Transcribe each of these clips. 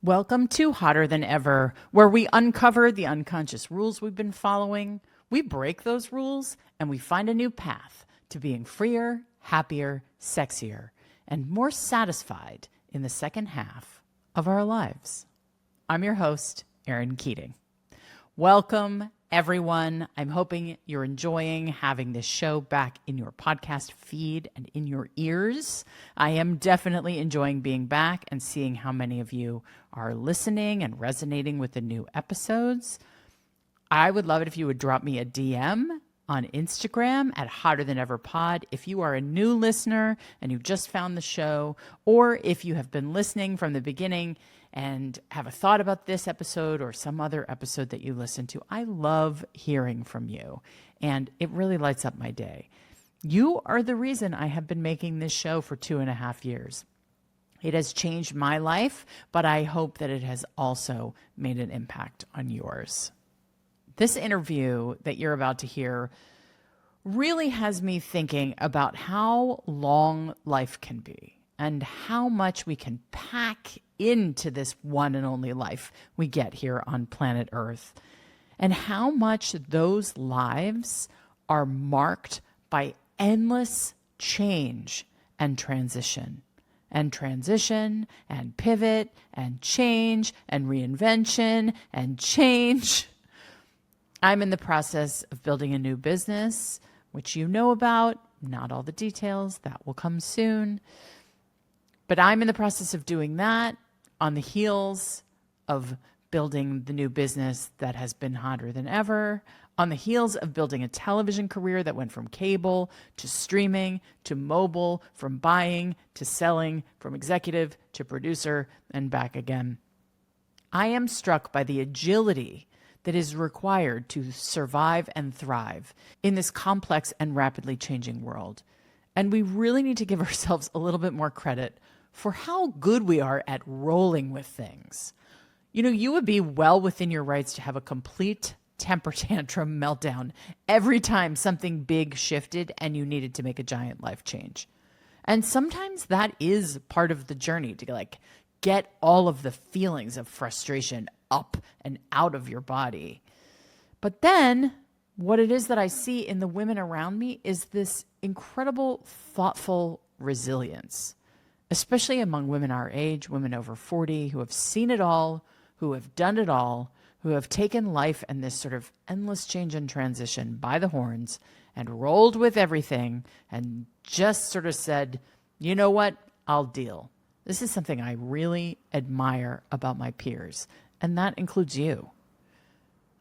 Welcome to Hotter Than Ever, where we uncover the unconscious rules we've been following, we break those rules, and we find a new path to being freer, happier, sexier, and more satisfied in the second half of our lives. I'm your host, Erin Keating. Welcome, everyone. I'm hoping you're enjoying having this show back in your podcast feed and in your ears. I am definitely enjoying being back and seeing how many of you are listening and resonating with the new episodes. I would love it if you would drop me a DM on Instagram at Hotter Than Ever Pod if you are a new listener and you just found the show, or if you have been listening from the beginning and have a thought about this episode or some other episode that you listen to. I love hearing from you, and it really lights up my day. You are the reason I have been making this show for 2.5 years. It has changed my life, but I hope that it has also made an impact on yours. This interview that you're about to hear really has me thinking about how long life can be and how much we can pack into this one and only life we get here on planet Earth, and how much those lives are marked by endless change and transition. And transition and pivot and change and reinvention and change. I'm in the process of building a new business, which you know about. Not all the details. That will come soon. But I'm in the process of doing that on the heels of building the new business that has been hotter than ever, on the heels of building a television career that went from cable to streaming to mobile, from buying to selling, from executive to producer, and back again. I am struck by the agility that is required to survive and thrive in this complex and rapidly changing world. And we really need to give ourselves a little bit more credit for how good we are at rolling with things. You know, you would be well within your rights to have a complete temper tantrum meltdown every time something big shifted and you needed to make a giant life change. And sometimes that is part of the journey, to get all of the feelings of frustration up and out of your body. But then what it is that I see in the women around me is this incredible, thoughtful resilience, especially among women our age, women over 40, who have seen it all, who have done it all, who have taken life and this sort of endless change and transition by the horns and rolled with everything and just sort of said, you know what, I'll deal. This is something I really admire about my peers, and that includes you.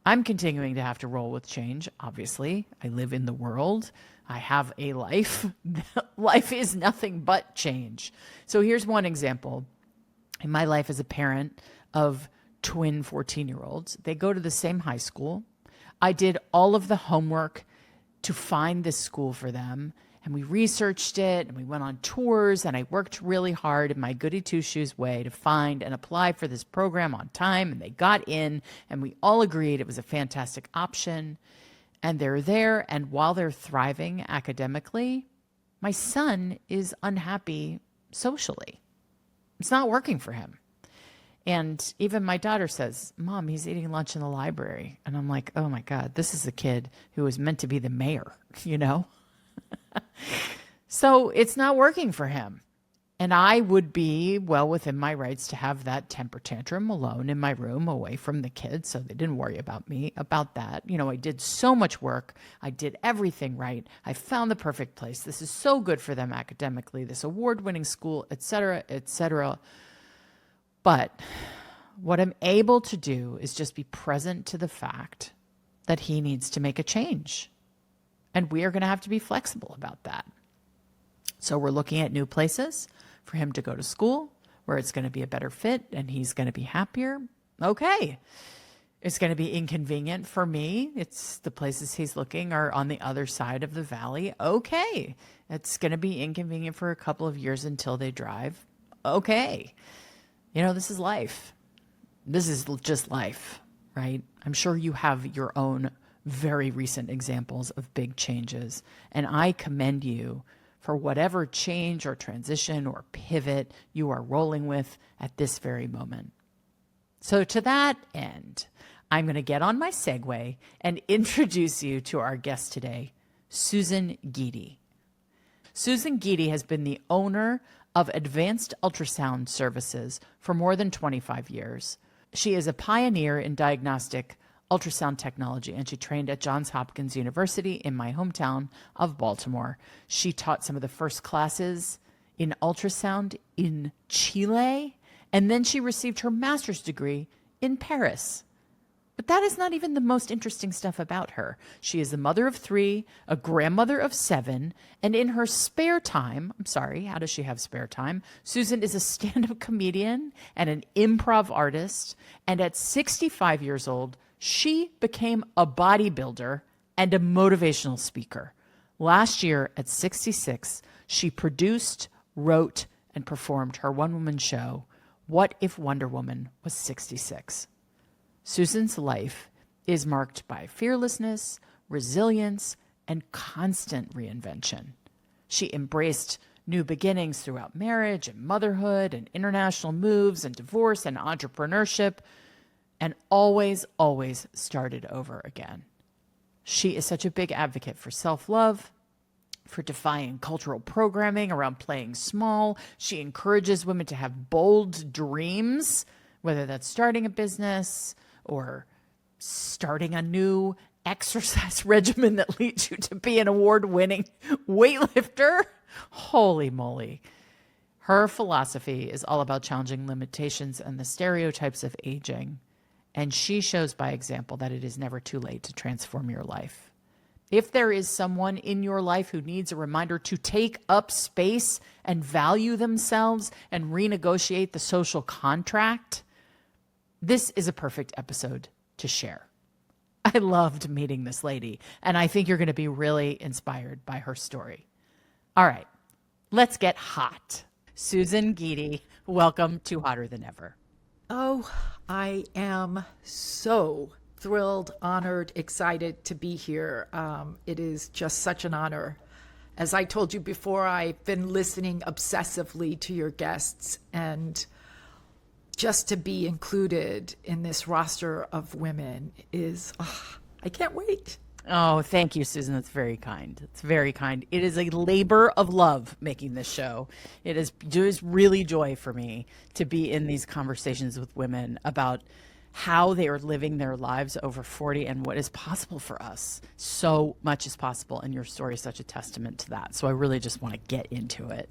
I'm continuing to have to roll with change, obviously. I live in the world. I have a life. Life is nothing but change. So here's one example. In my life as a parent of twin 14-year-olds, they go to the same high school. I did all of the homework to find this school for them, and we researched it, and we went on tours, and I worked really hard in my goody two-shoes way to find and apply for this program on time, and they got in, and we all agreed it was a fantastic option. And they're there, and while they're thriving academically, my son is unhappy socially. It's not working for him. And even my daughter says, Mom, he's eating lunch in the library. And I'm like, oh my God, this is the kid who was meant to be the mayor, you know? So it's not working for him. And I would be well within my rights to have that temper tantrum alone in my room away from the kids, so they didn't worry about me about that. You know, I did so much work. I did everything right. I found the perfect place. This is so good for them academically, this award-winning school, et cetera, et cetera. But what I'm able to do is just be present to the fact that he needs to make a change. And we are going to have to be flexible about that. So we're looking at new places for him to go to school where it's going to be a better fit and he's going to be happier. Okay. It's going to be inconvenient for me. It's the places he's looking are on the other side of the valley. Okay. It's going to be inconvenient for a couple of years until they drive. Okay. You know, this is life. This is just life, right? I'm sure you have your own very recent examples of big changes, and I commend you for whatever change or transition or pivot you are rolling with at this very moment. So to that end, I'm going to get on my segue and introduce you to our guest today, Susan Guidi. Susan Guidi has been the owner of Advanced Ultrasound Services for more than 25 years. She is a pioneer in diagnostic ultrasound technology, and she trained at Johns Hopkins University in my hometown of Baltimore. She taught some of the first classes in ultrasound in Chile, and then she received her master's degree in Paris. But that is not even the most interesting stuff about her. She is the mother of 3, a grandmother of 7, and in her spare time, how does she have spare time? Susan is a stand-up comedian and an improv artist, and at 65 years old, she became a bodybuilder and a motivational speaker. Last year, at 66, she produced, wrote, and performed her one-woman show, What If Wonder Woman Was 66? Susan's life is marked by fearlessness, resilience, and constant reinvention. She embraced new beginnings throughout marriage and motherhood and international moves and divorce and entrepreneurship, and always started over again. She is such a big advocate for self-love, for defying cultural programming around playing small. She encourages women to have bold dreams, whether that's starting a business or starting a new exercise regimen that leads you to be an award-winning weightlifter. Holy moly. Her philosophy is all about challenging limitations and the stereotypes of aging. And she shows by example that it is never too late to transform your life. If there is someone in your life who needs a reminder to take up space and value themselves and renegotiate the social contract, this is a perfect episode to share. I loved meeting this lady, and I think you're going to be really inspired by her story. All right, let's get hot. Susan Guidi, welcome to Hotter Than Ever. Oh, I am so thrilled, honored, excited to be here. It is just such an honor. As I told you before, I've been listening obsessively to your guests, and just to be included in this roster of women is, I can't wait. Oh, thank you, Susan. That's very kind. It's very kind. It is a labor of love making this show. It is just really joy for me to be in these conversations with women about how they are living their lives over 40 and what is possible for us. So much is possible, and your story is such a testament to that. So I really just want to get into it.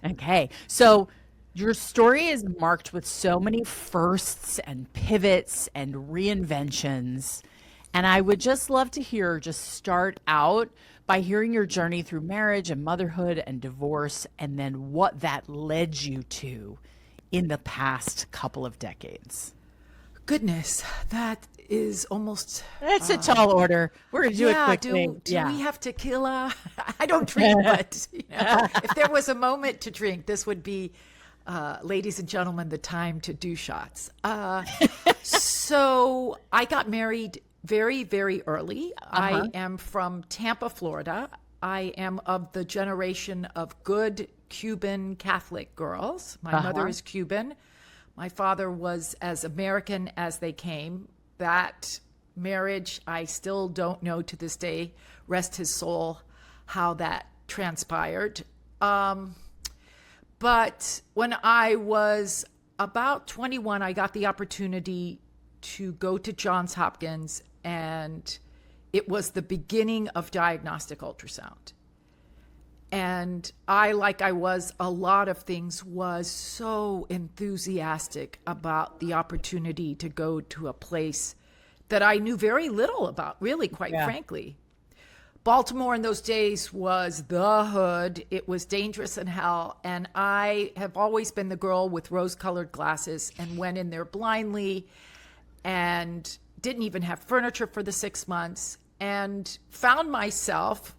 Okay, so your story is marked with so many firsts and pivots and reinventions. And I would just love to start out by hearing your journey through marriage and motherhood and divorce, and then what that led you to in the past couple of decades. Goodness, that is almost... It's a tall order. We're going to do it quickly. Do we have tequila? I don't drink, but if there was a moment to drink, this would be, ladies and gentlemen, the time to do shots. So I got married very, very early. I am from Tampa, Florida. I am of the generation of good Cuban Catholic girls. My mother is Cuban. My father was as American as they came. That marriage, I still don't know to this day, rest his soul, how that transpired. But when I was about 21, I got the opportunity to go to Johns Hopkins, and it was the beginning of diagnostic ultrasound. And I, like I was a lot of things, was so enthusiastic about the opportunity to go to a place that I knew very little about, really, quite frankly. Baltimore in those days was the hood. It was dangerous in hell. And I have always been the girl with rose-colored glasses and went in there blindly and didn't even have furniture for the 6 months, and found myself,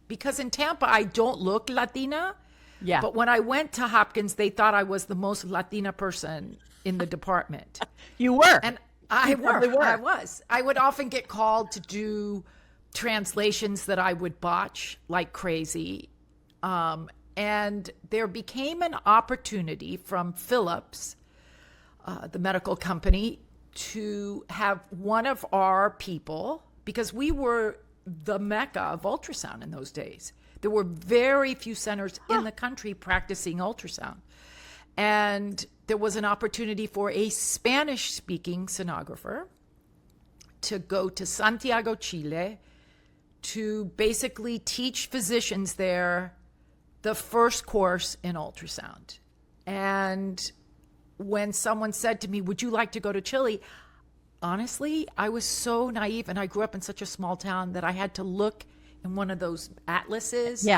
because in Tampa, I don't look Latina. Yeah. But when I went to Hopkins, they thought I was the most Latina person in the department. You were. And I was. I would often get called to do translations that I would botch like crazy. And there became an opportunity from Philips the medical company to have one of our people, because we were the mecca of ultrasound in those days. There were very few centers in the country practicing ultrasound. And there was an opportunity for a Spanish-speaking sonographer to go to Santiago, Chile, to basically teach physicians there the first course in ultrasound. And when someone said to me, would you like to go to Chile? Honestly, I was so naive, and I grew up in such a small town that I had to look in one of those atlases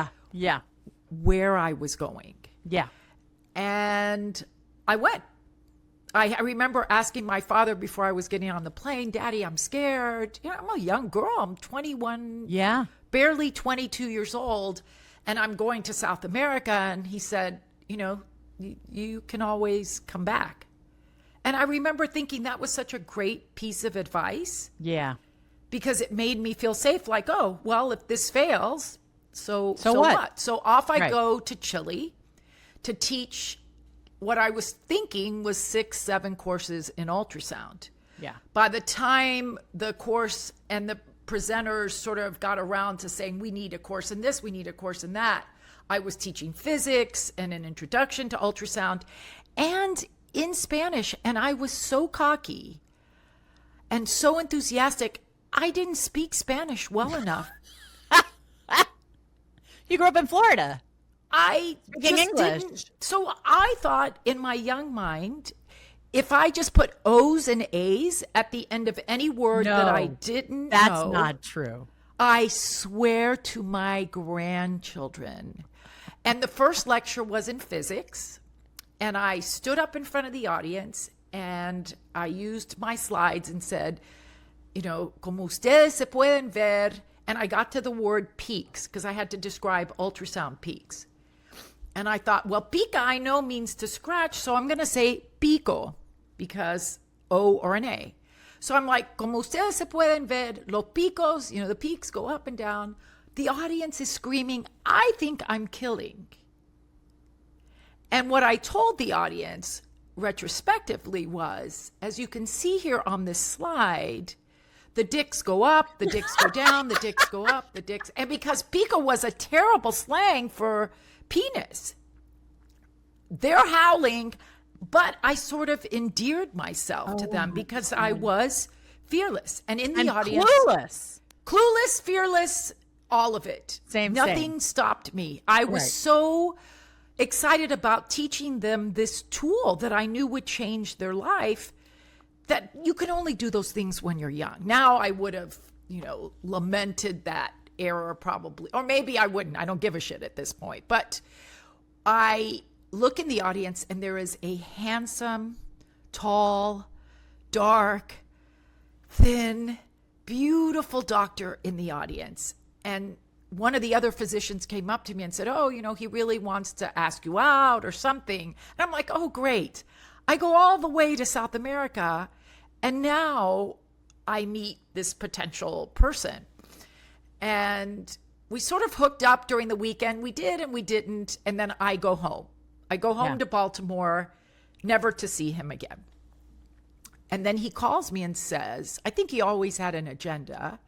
where I was going. Yeah. And I went. I remember asking my father before I was getting on the plane, Daddy, I'm scared. You know, I'm a young girl. I'm 21, barely 22 years old, and I'm going to South America. And he said, you know, you can always come back. And I remember thinking that was such a great piece of advice. Yeah. Because it made me feel safe. Like, oh, well, if this fails, so what? So off I go to Chile to teach what I was thinking was 6-7 courses in ultrasound. Yeah. By the time the course and the presenters sort of got around to saying, we need a course in this, we need a course in that, I was teaching physics and an introduction to ultrasound and in Spanish. And I was so cocky and so enthusiastic. I didn't speak Spanish well enough. You grew up in Florida. I Speaking just English. didn't. So I thought in my young mind, if I just put O's and A's at the end of any word that I didn't know. That's not true. I swear to my grandchildren. And the first lecture was in physics. And I stood up in front of the audience and I used my slides and said, you know, como ustedes se pueden ver. And I got to the word peaks because I had to describe ultrasound peaks. And I thought, well, pica I know means to scratch. So I'm going to say pico because O or an A. So I'm like, como ustedes se pueden ver, los picos, you know, the peaks go up and down. The audience is screaming, I think I'm killing. And what I told the audience retrospectively was, as you can see here on this slide, the dicks go up, the dicks go down, the dicks go up, the dicks. And because pico was a terrible slang for penis, they're howling, but I sort of endeared myself to them because I was fearless. And in the audience, clueless, fearless, all of it. Nothing stopped me. I was so excited about teaching them this tool that I knew would change their life, that you can only do those things when you're young. Now I would have, you know, lamented that error probably, or maybe I wouldn't. I don't give a shit at this point. But I look in the audience and there is a handsome, tall, dark, thin, beautiful doctor in the audience. And one of the other physicians came up to me and said, oh, you know, he really wants to ask you out or something. And I'm like, oh, great. I go all the way to South America, and now I meet this potential person. And we sort of hooked up during the weekend. We did and we didn't. And then I go home. I go home to Baltimore, never to see him again. And then he calls me and says, I think he always had an agenda,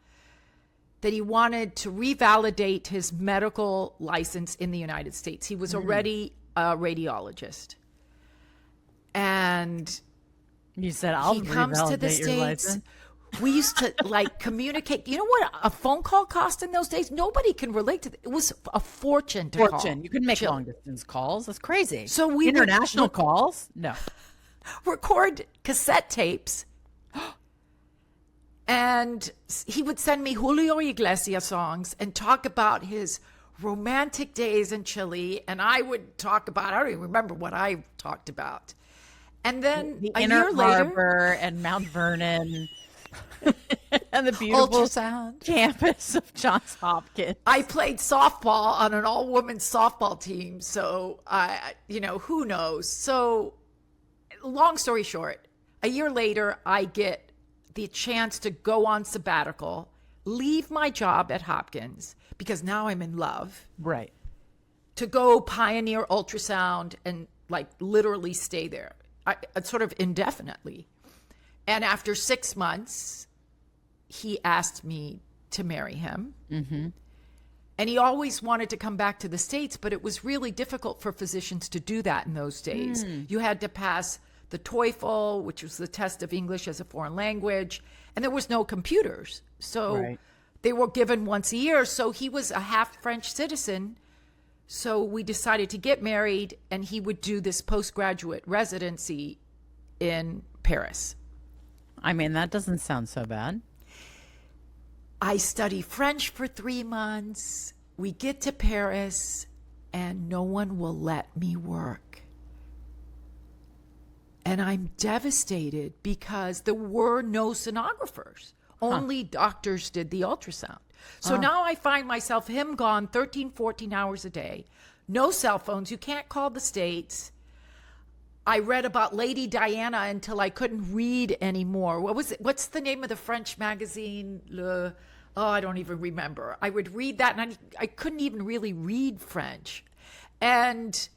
that he wanted to revalidate his medical license in the United States. He was already a radiologist. And you said, he comes to the States. We used to like communicate. You know what a phone call cost in those days? Nobody can relate to it. It was a fortune to call. You can make long distance calls. That's crazy. So we international calls? No. Record cassette tapes. And he would send me Julio Iglesias songs and talk about his romantic days in Chile. And I would talk about, I don't even remember what I talked about. And then the a Inner year later, Harbor and Mount Vernon and the beautiful ultrasound campus of Johns Hopkins. I played softball on an all-women softball team. So, who knows? So long story short, a year later, I get the chance to go on sabbatical, leave my job at Hopkins because now I'm in love. Right. To go pioneer ultrasound and like literally stay there. sort of indefinitely. And after 6 months, he asked me to marry him. Mm-hmm. And he always wanted to come back to the States, but it was really difficult for physicians to do that in those days. You had to pass the TOEFL, which was the test of English as a foreign language, and there was no computers. So they were given once a year. So he was a half French citizen. So we decided to get married, and he would do this postgraduate residency in Paris. I mean, that doesn't sound so bad. I study French for 3 months. We get to Paris, and no one will let me work. And I'm devastated because there were no sonographers. Only doctors did the ultrasound. So now I find myself, him gone 13, 14 hours a day. No cell phones. You can't call the States. I read about Lady Diana until I couldn't read anymore. What was it? What's the name of the French magazine? I don't even remember. I would read that, and I couldn't even really read French. And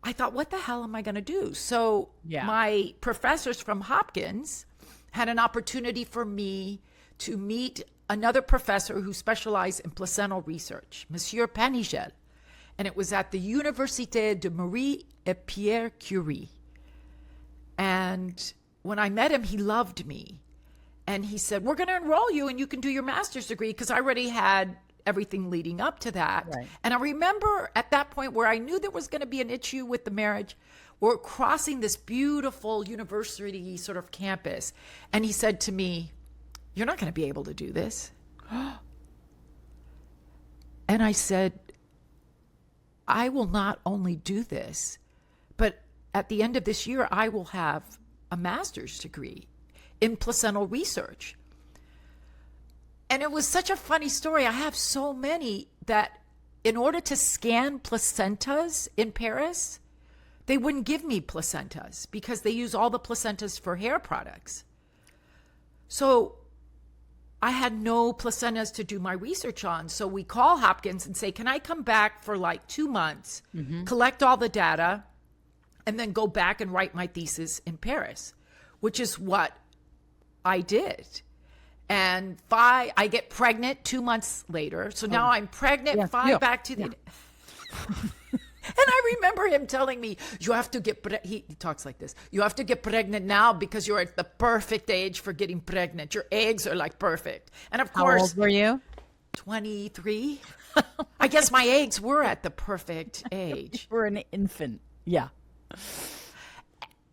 I thought, what the hell am I going to do? So my professors from Hopkins had an opportunity for me to meet another professor who specialized in placental research, Monsieur Panigel. And it was at the Université de Marie et Pierre Curie. And when I met him, he loved me. And he said, we're going to enroll you and you can do your master's degree, because I already had everything leading up to that. Right. And I remember at that point where I knew there was going to be an issue with the marriage, we're crossing this beautiful university sort of campus. And he said to me, you're not going to be able to do this. And I said, I will not only do this, but at the end of this year, I will have a master's degree in placental research. And it was such a funny story. I have so many that in order to scan placentas in Paris, they wouldn't give me placentas because they use all the placentas for hair products. So I had no placentas to do my research on. So we call Hopkins and say, can I come back for like 2 months, collect all the data, and then go back and write my thesis in Paris, which is what I did. And I get pregnant 2 months later. So now I'm pregnant, back to the... And I remember him telling me, you have to get, he talks like this, you have to get pregnant now because you're at the perfect age for getting pregnant. Your eggs are like perfect. And of course... How old were you? 23. I guess my eggs were at the perfect age. You were an infant. Yeah.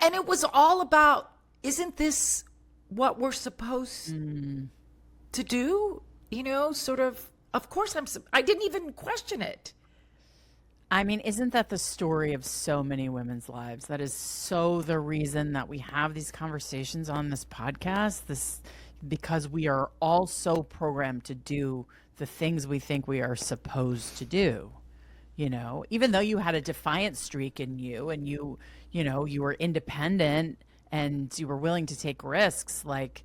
And it was all about, isn't this what we're supposed to do? You know, sort of course I didn't even question it. I mean, isn't that the story of so many women's lives? That is so the reason that we have these conversations on this podcast, because we are all so programmed to do the things we think we are supposed to do. You know, even though you had a defiant streak in you and you were independent and you were willing to take risks, like,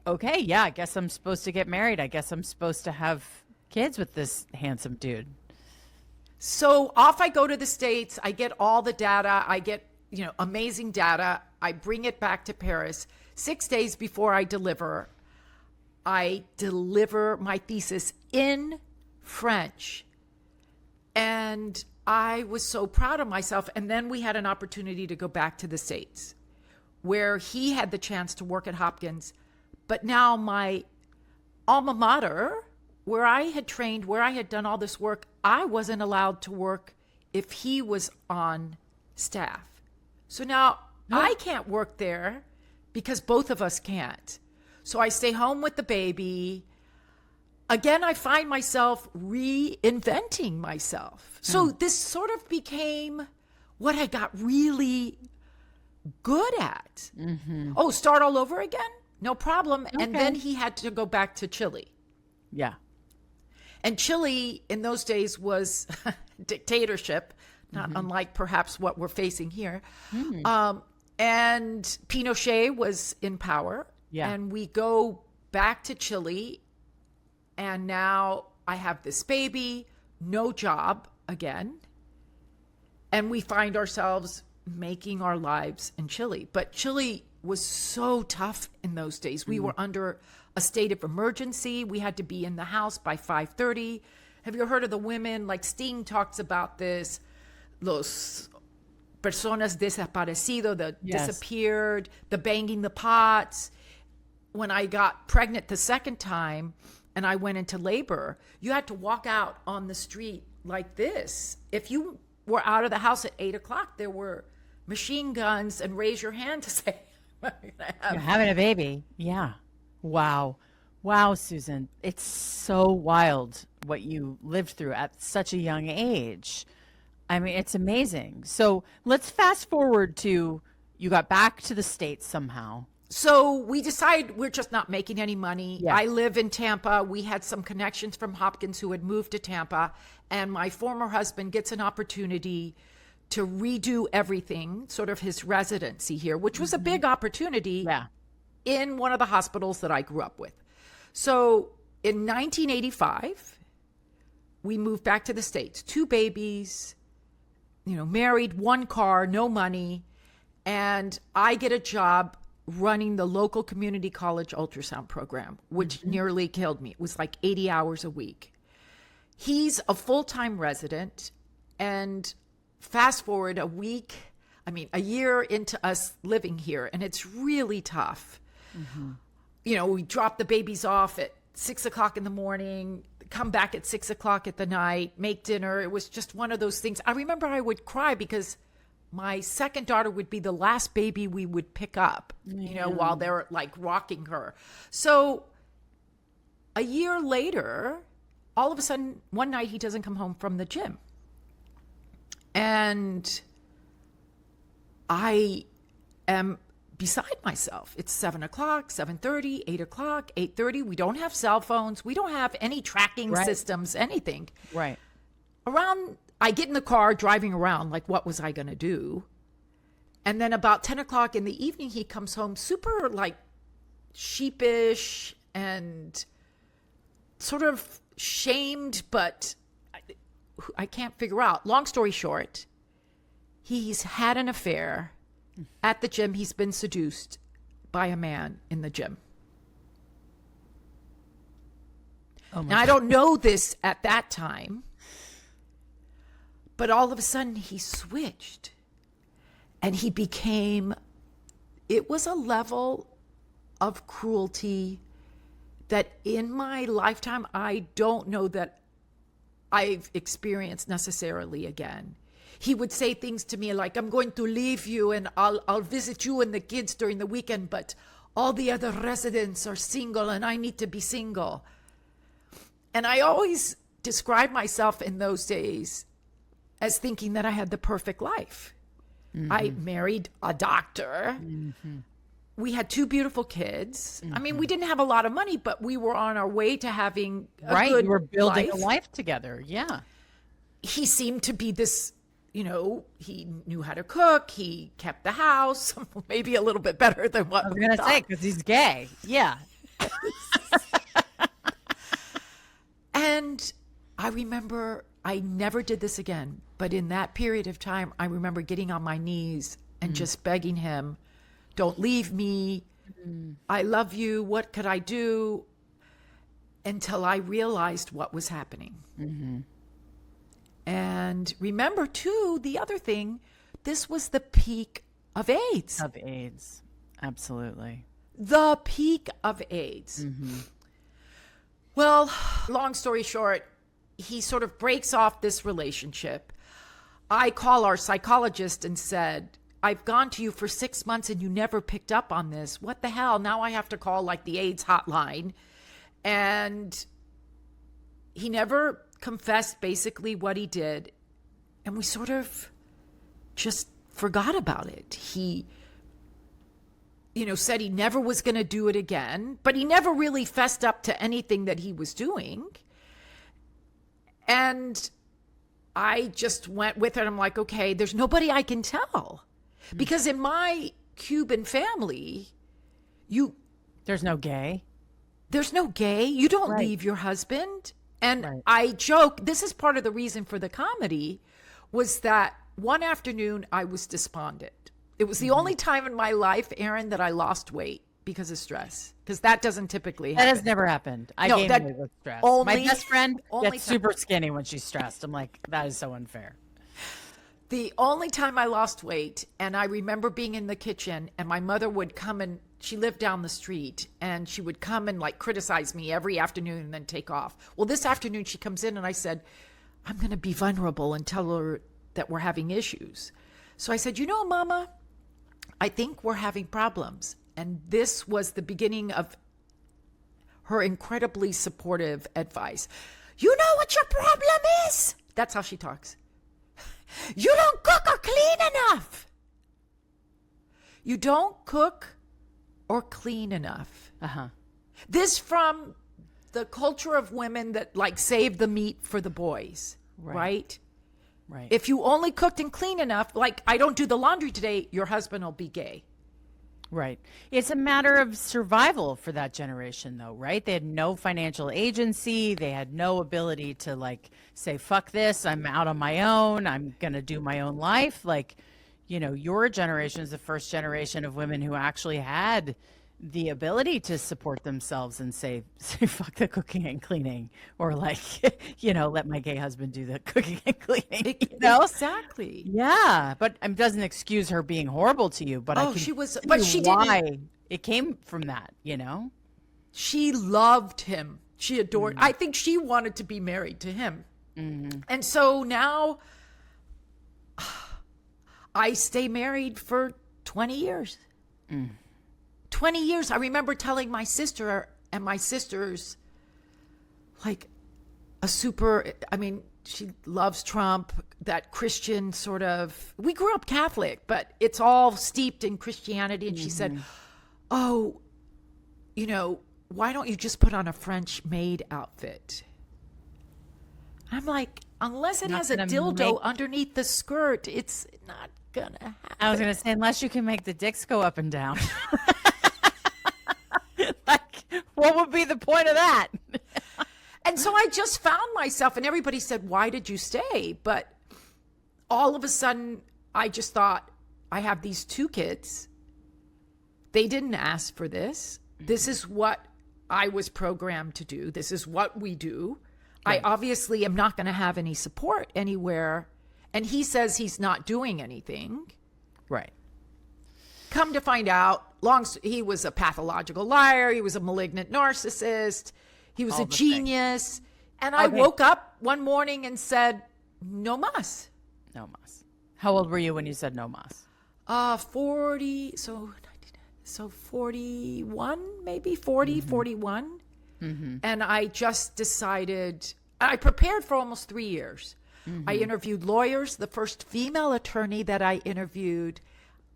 okay, yeah, I guess I'm supposed to get married. I guess I'm supposed to have kids with this handsome dude. So off I go to the States. I get all the data. I get, amazing data. I bring it back to Paris. 6 days before I deliver my thesis in French. And I was so proud of myself. And then we had an opportunity to go back to the States, where he had the chance to work at Hopkins. But now my alma mater, where I had trained, where I had done all this work, I wasn't allowed to work if he was on staff. So now I can't work there because both of us can't. So I stay home with the baby. Again, I find myself reinventing myself. So this sort of became what I got really good at. Oh, start all over again? No problem. Okay. And then he had to go back to Chile. Yeah. And Chile in those days was dictatorship, not unlike perhaps what we're facing here. And Pinochet was in power. Yeah. And we go back to Chile. And now I have this baby, no job again. And we find ourselves making our lives in Chile. But Chile was so tough in those days. We were under a state of emergency. We had to be in the house by 5:30. Have you heard of the women? Like Sting talks about this, los personas desaparecido, the disappeared, the banging the pots. When I got pregnant the second time and I went into labor, you had to walk out on the street like this. If you were out of the house at 8 o'clock, there were machine guns and raise your hand to say, You're having a baby. Yeah. Wow. Wow, Susan. It's so wild what you lived through at such a young age. I mean, it's amazing. So let's fast forward to you got back to the States somehow. So we decided we're just not making any money. Yeah. I live in Tampa. We had some connections from Hopkins who had moved to Tampa. And my former husband gets an opportunity to redo everything, sort of his residency here, which was a big opportunity in one of the hospitals that I grew up with. So in 1985, we moved back to the States. 2 babies, married, 1 car, no money. And I get a job running the local community college ultrasound program, which nearly killed me. It was like 80 hours a week. He's a full-time resident, and fast forward a year into us living here, and it's really tough. We drop the babies off at 6 o'clock in the morning, come back at 6 o'clock at the night, make dinner. It was just one of those things. I remember I would cry because my second daughter would be the last baby we would pick up, while they're like rocking her. So a year later, all of a sudden, one night he doesn't come home from the gym. And I am beside myself. It's 7 o'clock, 7:30, 8 o'clock, 8:30. We don't have cell phones. We don't have any tracking systems, anything. Right. I get in the car driving around, like, what was I going to do? And then about 10 o'clock in the evening, he comes home super, like, sheepish and sort of shamed, but I can't figure out. Long story short, he's had an affair at the gym. He's been seduced by a man in the gym. Now, I don't know this at that time, but all of a sudden he switched and it was a level of cruelty that in my lifetime, I don't know that I've experienced necessarily again. He would say things to me like, I'm going to leave you and I'll visit you and the kids during the weekend, but all the other residents are single and I need to be single. And I always described myself in those days as thinking that I had the perfect life. I married a doctor. We had 2 beautiful kids. I mean, we didn't have a lot of money, but we were on our way to having a good you were building life. a life together. Yeah. He seemed to be this, he knew how to cook. He kept the house, maybe a little bit better than what I was going to say, because he's gay. Yeah. And I remember, I never did this again, but in that period of time, I remember getting on my knees and just begging him, don't leave me. I love you. What could I do? Until I realized what was happening. And remember, too, the other thing, this was the peak of AIDS. Of AIDS. Absolutely. The peak of AIDS. Well, long story short, he sort of breaks off this relationship. I call our psychologist and said, I've gone to you for 6 months and you never picked up on this. What the hell? Now I have to call like the AIDS hotline. And he never confessed basically what he did. And we sort of just forgot about it. He, said he never was going to do it again, but he never really fessed up to anything that he was doing. And I just went with it. I'm like, okay, there's nobody I can tell. Because in my Cuban family, There's no gay. There's no gay. You don't leave your husband. And I joke, this is part of the reason for the comedy, was that one afternoon I was despondent. It was the only time in my life, Erin, that I lost weight because of stress, because that doesn't typically happen. That has never happened. I gain weight with stress. My best friend gets super skinny when she's stressed. I'm like, that is so unfair. The only time I lost weight, and I remember being in the kitchen, and my mother would come, and she lived down the street, and she would come and like criticize me every afternoon and then take off. Well, this afternoon she comes in and I said, I'm going to be vulnerable and tell her that we're having issues. So I said, Mama, I think we're having problems. And this was the beginning of her incredibly supportive advice. You know what your problem is? That's how she talks. You don't cook or clean enough. You don't cook or clean enough. This from the culture of women that like save the meat for the boys, right? Right. If you only cooked and clean enough, like I don't do the laundry today, your husband will be gay. Right. It's a matter of survival for that generation, though, right? They had no financial agency. They had no ability to like say, fuck this, I'm out on my own. I'm going to do my own life. Like, your generation is the first generation of women who actually had the ability to support themselves and say fuck the cooking and cleaning, or like, let my gay husband do the cooking and cleaning. Exactly. Yeah, but it doesn't excuse her being horrible to you. But she didn't. Why it came from that, She loved him. She adored. I think she wanted to be married to him, and so now I stay married for 20 years. 20 years. I remember telling my sister, and my sister's like she loves Trump, that Christian sort of, we grew up Catholic, but it's all steeped in Christianity. And she said, why don't you just put on a French maid outfit? I'm like, unless it has a dildo underneath the skirt, it's not gonna happen. I was gonna say, unless you can make the dicks go up and down. Like, what would be the point of that? And so I just found myself, and everybody said, why did you stay? But all of a sudden, I just thought, I have these 2 kids. They didn't ask for this. This is what I was programmed to do. This is what we do. Right. I obviously am not going to have any support anywhere. And he says he's not doing anything. Right. Come to find out, he was a pathological liar. He was a malignant narcissist. He was a genius. And I woke up one morning and said, no mas. No mas. How old were you when you said no mas? 40. So 41, maybe 40, 41. And I just decided, I prepared for almost 3 years. I interviewed lawyers. The first female attorney that I interviewed,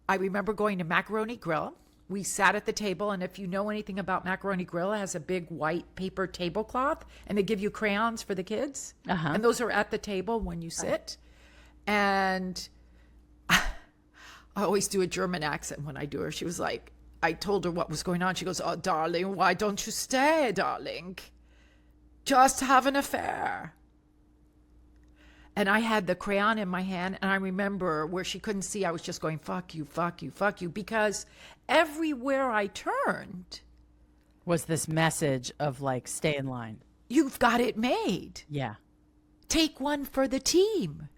I remember going to Macaroni Grill. We sat at the table, and if you know anything about Macaroni Grill, it has a big white paper tablecloth, and they give you crayons for the kids. And those are at the table when you sit. And I always do a German accent when I do her. She was like, I told her what was going on. She goes, oh, darling, why don't you stay, darling? Just have an affair. And I had the crayon in my hand, and I remember where she couldn't see, I was just going, fuck you, fuck you, fuck you, because everywhere I turned was this message of like, stay in line. You've got it made. Yeah. Take one for the team.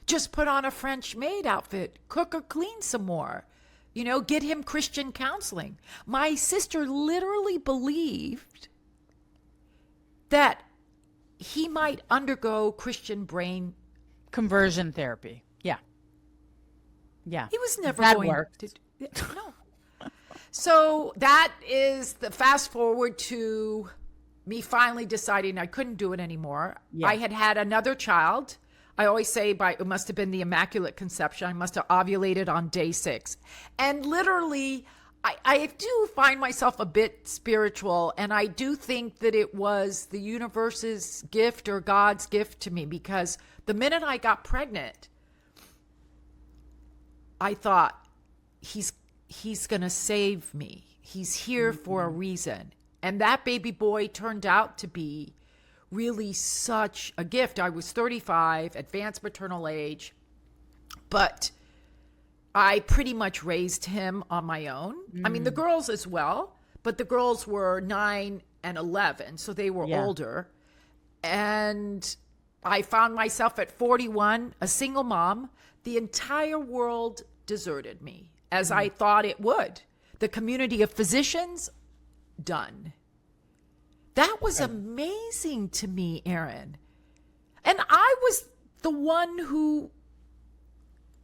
Just put on a French maid outfit. Cook or clean some more. Get him Christian counseling. My sister literally believed that he might undergo Christian brain conversion therapy. Yeah. Yeah. He was never that going worked. to. No. So that is the fast forward to me finally deciding I couldn't do it anymore. Yeah. I had another child. I always say it must have been the Immaculate Conception. I must have ovulated on day 6. And literally, I do find myself a bit spiritual, and I do think that it was the universe's gift or God's gift to me, because the minute I got pregnant, I thought, he's going to save me. He's here for a reason. And that baby boy turned out to be really such a gift. I was 35, advanced maternal age. But I pretty much raised him on my own. I mean, the girls as well, but the girls were 9 and 11, so they were older. And I found myself at 41, a single mom. The entire world deserted me, as I thought it would. The community of physicians, done. That was amazing to me, Erin. And I was the one who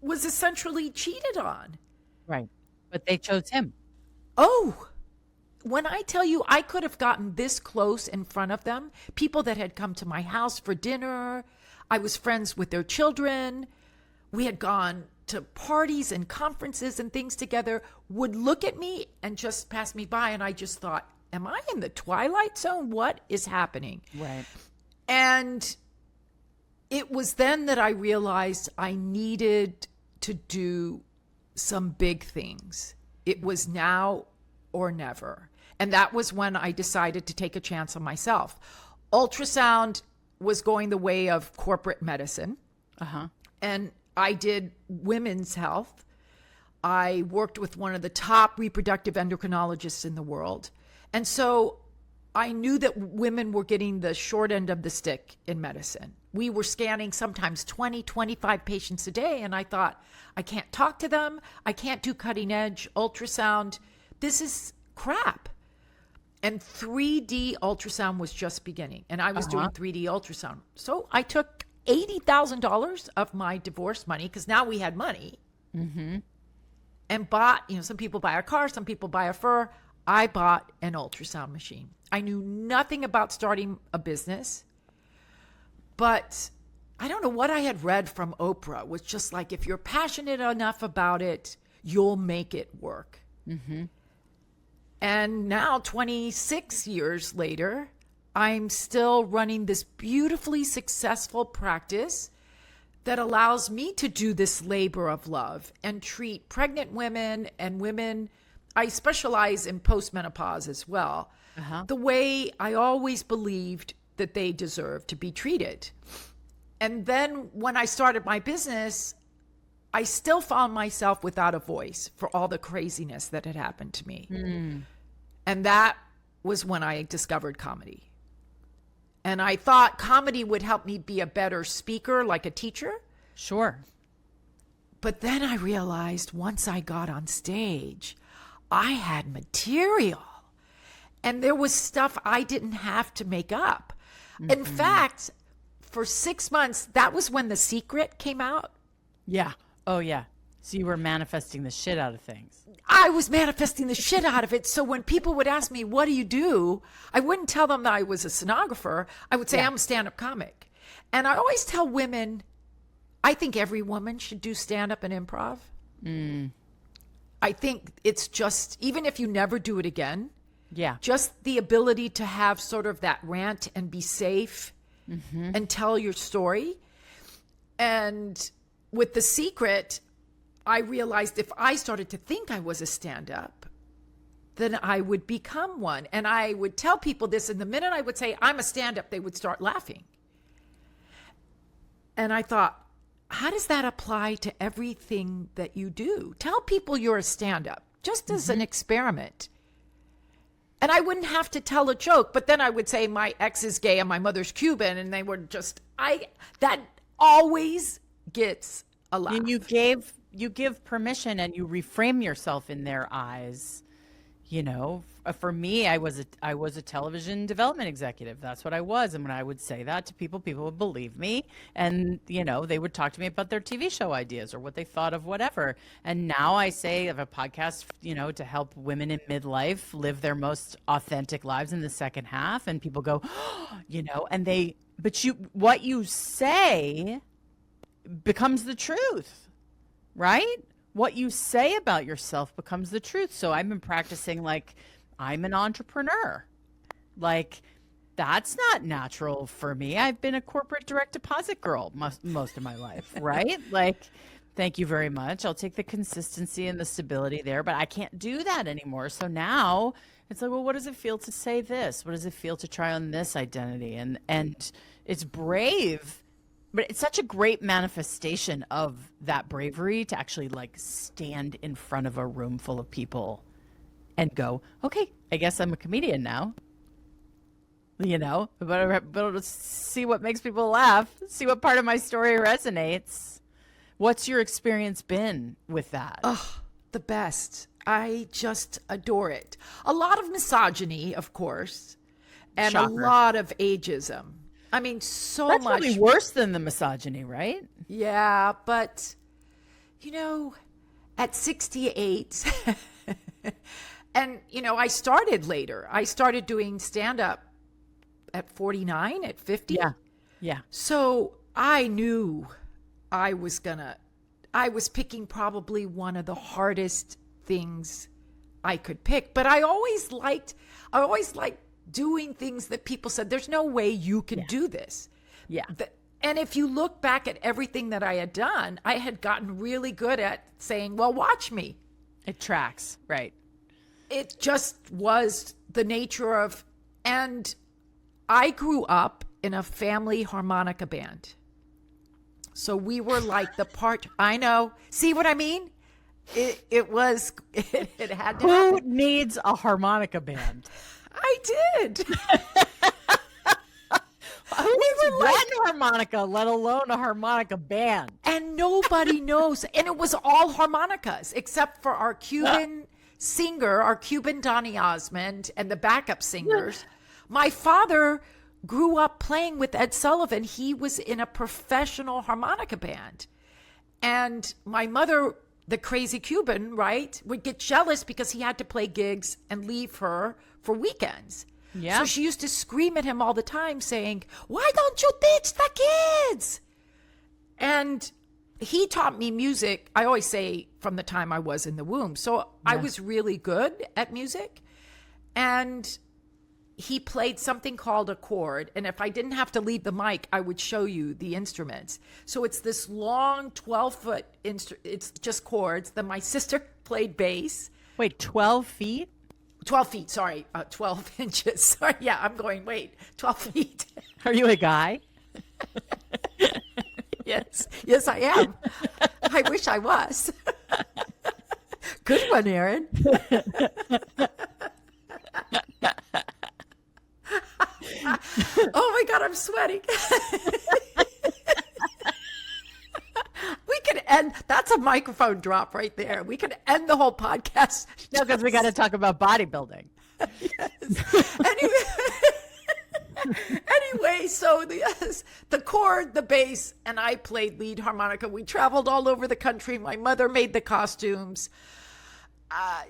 was essentially cheated on. Right. But they chose him. Oh, when I tell you I could have gotten this close in front of them, people that had come to my house for dinner, I was friends with their children, we had gone to parties and conferences and things together, would look at me and just pass me by. And I just thought, am I in the twilight zone? What is happening? Right. And it was then that I realized I needed to do some big things. It was now or never. And that was when I decided to take a chance on myself. Ultrasound was going the way of corporate medicine. And I did women's health. I worked with one of the top reproductive endocrinologists in the world. And so I knew that women were getting the short end of the stick in medicine. We were scanning sometimes 20, 25 patients a day. And I thought, I can't talk to them. I can't do cutting edge ultrasound. This is crap. And 3D ultrasound was just beginning. And I was doing 3D ultrasound. So I took $80,000 of my divorce money, because now we had money, and bought, some people buy a car, some people buy a fur. I bought an ultrasound machine. I knew nothing about starting a business, but I don't know what I had read from Oprah. It was just like, if you're passionate enough about it, you'll make it work. And now, 26 years later, I'm still running this beautifully successful practice that allows me to do this labor of love and treat pregnant women and women. I specialize in postmenopause as well, the way I always believed that they deserve to be treated. And then when I started my business, I still found myself without a voice for all the craziness that had happened to me. And that was when I discovered comedy. And I thought comedy would help me be a better speaker, like a teacher. Sure. But then I realized once I got on stage, I had material. And there was stuff I didn't have to make up. In fact, for 6 months, that was when The Secret came out. Yeah. Oh, yeah. So you were manifesting the shit out of things. I was manifesting the shit out of it. So when people would ask me, what do you do? I wouldn't tell them that I was a stenographer. I would say I'm a stand-up comic. And I always tell women, I think every woman should do stand-up and improv. I think it's just, even if you never do it again, just the ability to have sort of that rant and be safe and tell your story. And with The Secret, I realized if I started to think I was a stand-up, then I would become one. And I would tell people this, and the minute I would say, I'm a stand-up, they would start laughing. And I thought, how does that apply to everything that you do? Tell people you're a stand-up, just as an experiment. And I wouldn't have to tell a joke, but then I would say my ex is gay and my mother's Cuban, and they were just, that always gets a laugh. And you give permission and you reframe yourself in their eyes. For me, I was a television development executive. That's what I was. And when I would say that to people, people would believe me. And, they would talk to me about their TV show ideas or what they thought of whatever. And now I say I have a podcast, to help women in midlife live their most authentic lives in the second half. And people go, what you say becomes the truth, right? What you say about yourself becomes the truth. So I've been practicing like I'm an entrepreneur. Like that's not natural for me. I've been a corporate direct deposit girl most of my life, right? Like, thank you very much. I'll take the consistency and the stability there, but I can't do that anymore. So now it's like, well, what does it feel to say this? What does it feel to try on this identity? And it's brave But it's such a great manifestation of that bravery to actually like stand in front of a room full of people and go, okay, I guess I'm a comedian now. You know, but see what makes people laugh, see what part of my story resonates. What's your experience been with that? Oh, the best. I just adore it. A lot of misogyny, of course, and Shocker. a lot of ageism. I mean, so That's much. probably worse than the misogyny, right? Yeah, but, you know, at 68, and, you know, I started later. I started doing stand-up at 49, at 50. Yeah. Yeah. So I knew I was picking probably one of the hardest things I could pick. But I always liked doing things that people said, there's no way you can do this. Yeah. And if you look back at everything that I had done, I had gotten really good at saying, well, watch me. It tracks, right? It just was the nature of, and I grew up in a family harmonica band. So we were like I know. See what I mean? It had to Who happen. needs a harmonica band? I did. Who needs one harmonica, let alone a harmonica band? And nobody knows. And it was all harmonicas, except for our Cuban singer, our Cuban Donny Osmond, and the backup singers. My father grew up playing with Ed Sullivan. He was in a professional harmonica band. And my mother, the crazy Cuban, right, would get jealous because he had to play gigs and leave her for weekends. Yeah. So she used to scream at him all the time saying, why don't you teach the kids? And he taught me music, I always say, from the time I was in the womb. So I was really good at music. And he played something called a chord. And if I didn't have to leave the mic, I would show you the instruments. So it's this long 12-foot it's just chords. Then my sister played bass. Wait, 12 feet? 12 feet, sorry, 12 inches. Sorry, yeah, I'm going, wait, 12 feet. Are you a guy? Yes, I am. I wish I was. Good one, Erin. Oh my God, I'm sweating. We could end, that's a microphone drop right there. We could end the whole podcast. No, because we got to talk about bodybuilding. Anyway, so the chord, the bass, and I played lead harmonica. We traveled all over the country. My mother made the costumes.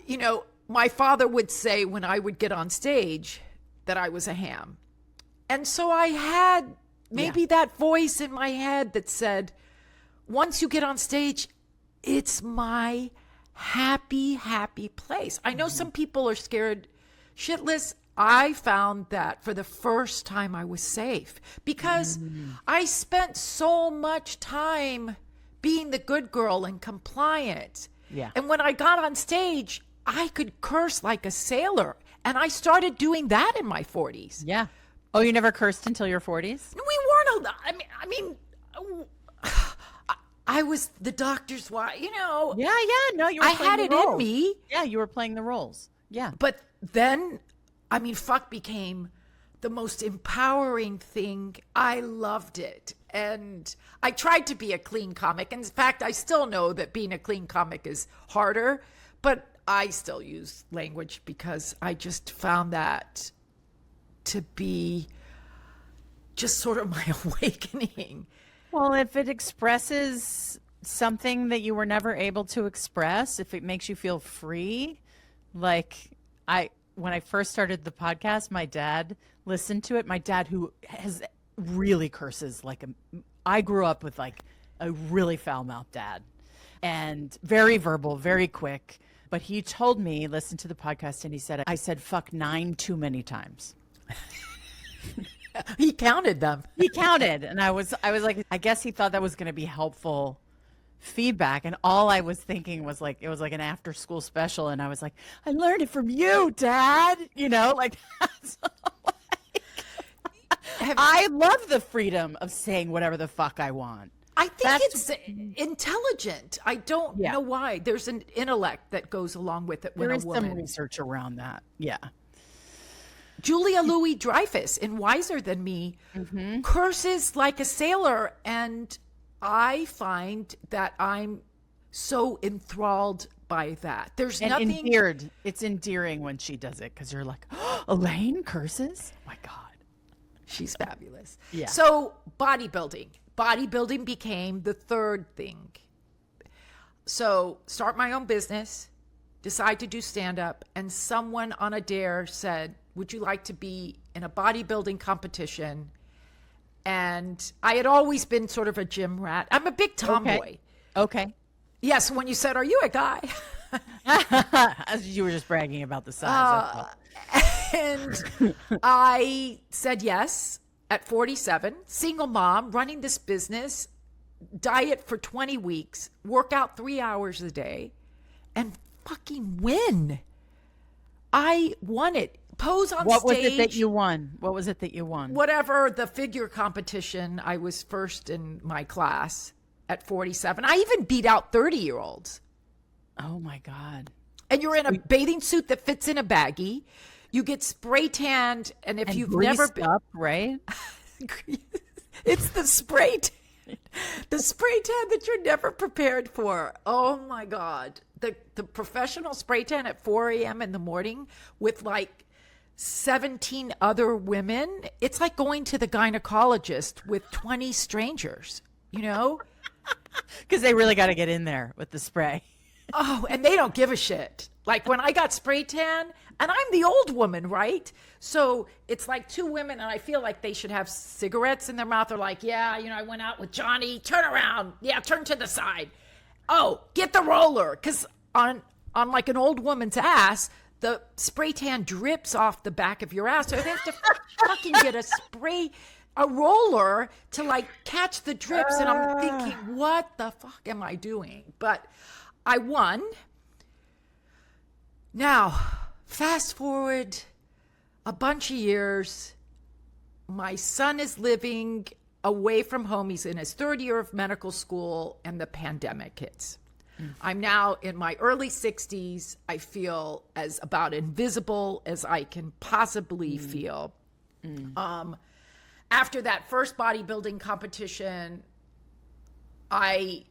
You know, my father would say when I would get on stage that I was a ham. And so I had maybe that voice in my head that said, once you get on stage, it's my happy, happy place. I know some people are scared shitless. I found that for the first time I was safe because I spent so much time being the good girl and compliant. Yeah. And when I got on stage, I could curse like a sailor. And I started doing that in my 40s. Yeah. Oh, you never cursed until your 40s? We weren't, I mean, I was the doctor's wife, you know. Yeah. No, you were I playing had the it roles. in me. Yeah, you were playing the roles. Yeah. But then, I mean, fuck became the most empowering thing. I loved it. And I tried to be a clean comic. In fact, I still know that being a clean comic is harder, but I still use language because I just found that to be just sort of my awakening. Well, if it expresses something that you were never able to express, if it makes you feel free, like when I first started the podcast, my dad listened to it. My dad, who has really curses, I grew up with like a really foul-mouthed dad and very verbal, very quick. But he told me, listen to the podcast, and he said, I said fuck 9 too many times. He counted them. He counted. And I was like, I guess he thought that was going to be helpful feedback. And all I was thinking was like, it was like an after school special. And I was like, I learned it from you, Dad. You know, like, that's I love the freedom of saying whatever the fuck I want. I think it's intelligent. I don't know why. There's an intellect that goes along with it when There a is woman. some research around that. Yeah. Julia Louis-Dreyfus in Wiser Than Me curses like a sailor, and I find that I'm so enthralled by that. There's nothing endeared. It's endearing when she does it because you're like, oh, Elaine curses? Oh my God. She's fabulous. Yeah. So bodybuilding. Bodybuilding became the third thing. So start my own business, decide to do stand-up, and someone on a dare said, would you like to be in a bodybuilding competition? And I had always been sort of a gym rat. I'm a big tomboy. Okay. Yes, when you said, are you a guy? You were just bragging about the size. And I said yes at 47, single mom, running this business, diet for 20 weeks, work out 3 hours a day, and fucking win. I won it. Pose on stage. What was it that you won? What was it that you won? Whatever, the figure competition. I was first in my class at 47. I even beat out 30-year-olds. Oh my God. And you're in a bathing suit that fits in a baggie. You get spray tanned, and if you've never been up, right? It's the spray tan. The spray tan that you're never prepared for. Oh my God. The professional spray tan at 4 a.m. in the morning with like 17 other women. It's like going to the gynecologist with 20 strangers, you know? Because they really got to get in there with the spray. Oh, and they don't give a shit. Like when I got spray tan, and I'm the old woman, right? So it's like two women, and I feel like they should have cigarettes in their mouth. They're like, yeah, you know, I went out with Johnny. Turn around. Yeah, turn to the side. Oh, get the roller. Because on like an old woman's ass, the spray tan drips off the back of your ass. So they have to fucking get a roller to like catch the drips. And I'm thinking, what the fuck am I doing? But I won. Now, fast forward a bunch of years. My son is living away from home. He's in his third year of medical school, and the pandemic hits. I'm now in my early 60s. I feel as about invisible as I can possibly feel. After that first bodybuilding competition, I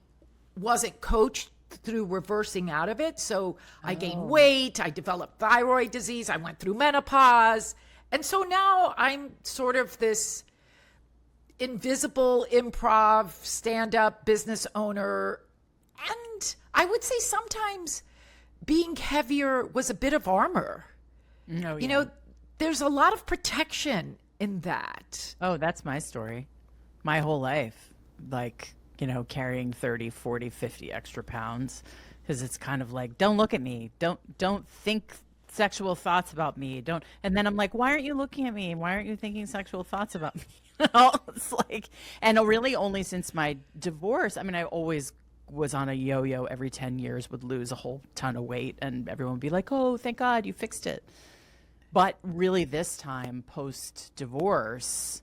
wasn't coached through reversing out of it. So I gained weight, I developed thyroid disease, I went through menopause. And so now I'm sort of this invisible improv stand-up business owner. And I would say sometimes being heavier was a bit of armor. You know, there's a lot of protection in that. Oh, that's my story. My whole life. Like, you know, carrying 30, 40, 50 extra pounds. Because it's kind of like, don't look at me. Don't think sexual thoughts about me. Don't. And then I'm like, why aren't you looking at me? Why aren't you thinking sexual thoughts about me? It's like, and really only since my divorce. I mean, I always was on a yo-yo every 10 years, would lose a whole ton of weight, and everyone would be like, oh, thank God you fixed it. But really this time, post-divorce,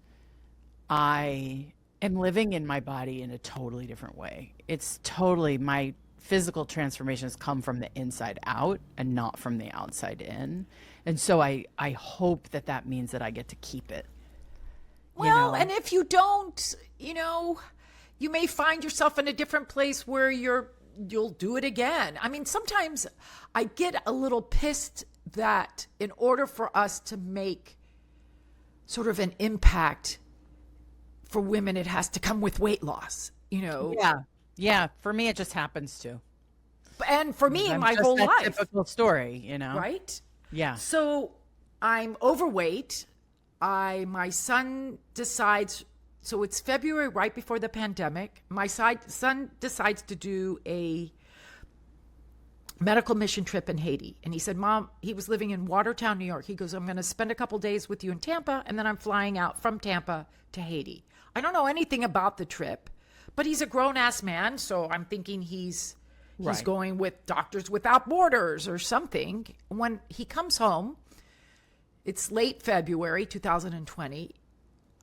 I am living in my body in a totally different way. It's totally, my physical transformations come from the inside out and not from the outside in. And so I hope that that means that I get to keep it. Well, and if you don't, you know, you may find yourself in a different place where you'll do it again. I mean, sometimes I get a little pissed that in order for us to make sort of an impact for women, it has to come with weight loss, you know? Yeah. For me, it just happens to. And for me, I'm my just whole that life. Typical story, you know? Right? Yeah. So I'm overweight. My son decides, so it's February right before the pandemic. My son decides to do a medical mission trip in Haiti. And he said, Mom, he was living in Watertown, New York. He goes, I'm going to spend a couple days with you in Tampa, and then I'm flying out from Tampa to Haiti. I don't know anything about the trip, but he's a grown-ass man, so I'm thinking he's going with Doctors Without Borders or something. When he comes home, it's late February 2020.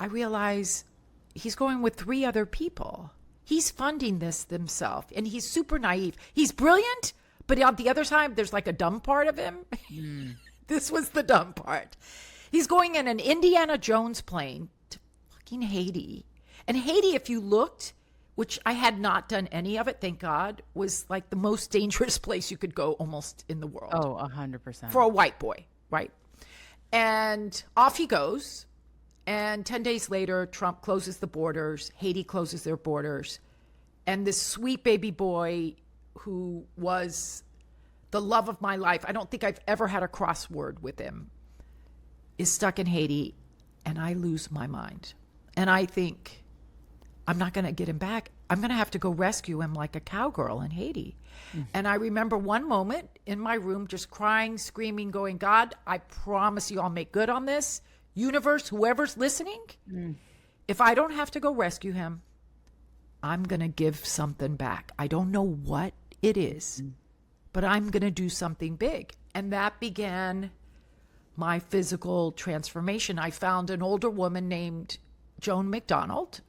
I realize he's going with 3 other people. He's funding this himself, and he's super naive. He's brilliant, but on the other side, there's like a dumb part of him. This was the dumb part. He's going in an Indiana Jones plane to fucking Haiti. And Haiti, if you looked, which I had not done any of it, thank God, was like the most dangerous place you could go almost in the world. Oh, 100%. For a white boy, right? And off he goes. And 10 days later, Trump closes the borders. Haiti closes their borders. And this sweet baby boy who was the love of my life, I don't think I've ever had a crossword with him, is stuck in Haiti. And I lose my mind. And I think, I'm not going to get him back. I'm going to have to go rescue him like a cowgirl in Haiti. And I remember one moment in my room just crying, screaming, going, God, I promise you I'll make good on this. Universe, whoever's listening, if I don't have to go rescue him, I'm going to give something back. I don't know what it is, but I'm going to do something big. And that began my physical transformation. I found an older woman named Joan McDonald.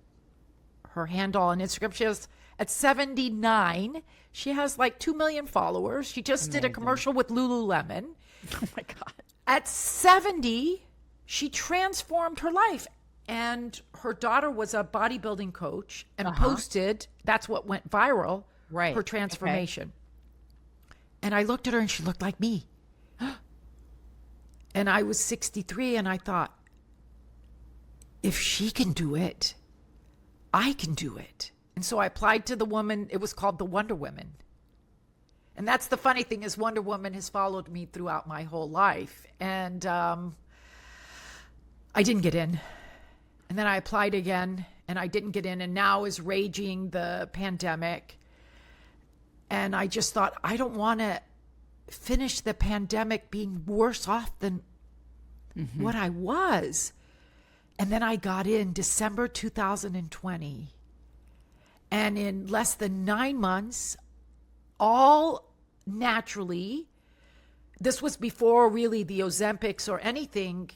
Her handle on Instagram, she has at 79, she has like 2 million followers. She just did a commercial with Lululemon. Oh my God. At 70, she transformed her life. And her daughter was a bodybuilding coach and posted, that's what went viral, right, her transformation. And I looked at her and she looked like me. And I was 63 and I thought, if she can do it, I can do it. And so I applied to the woman. It was called the Wonder Woman. And that's the funny thing is Wonder Woman has followed me throughout my whole life. And I didn't get in. And then I applied again and I didn't get in. And now is raging the pandemic. And I just thought, I don't want to finish the pandemic being worse off than what I was. And then I got in December 2020. And in less than 9 months, all naturally, this was before really the Ozempics or anything,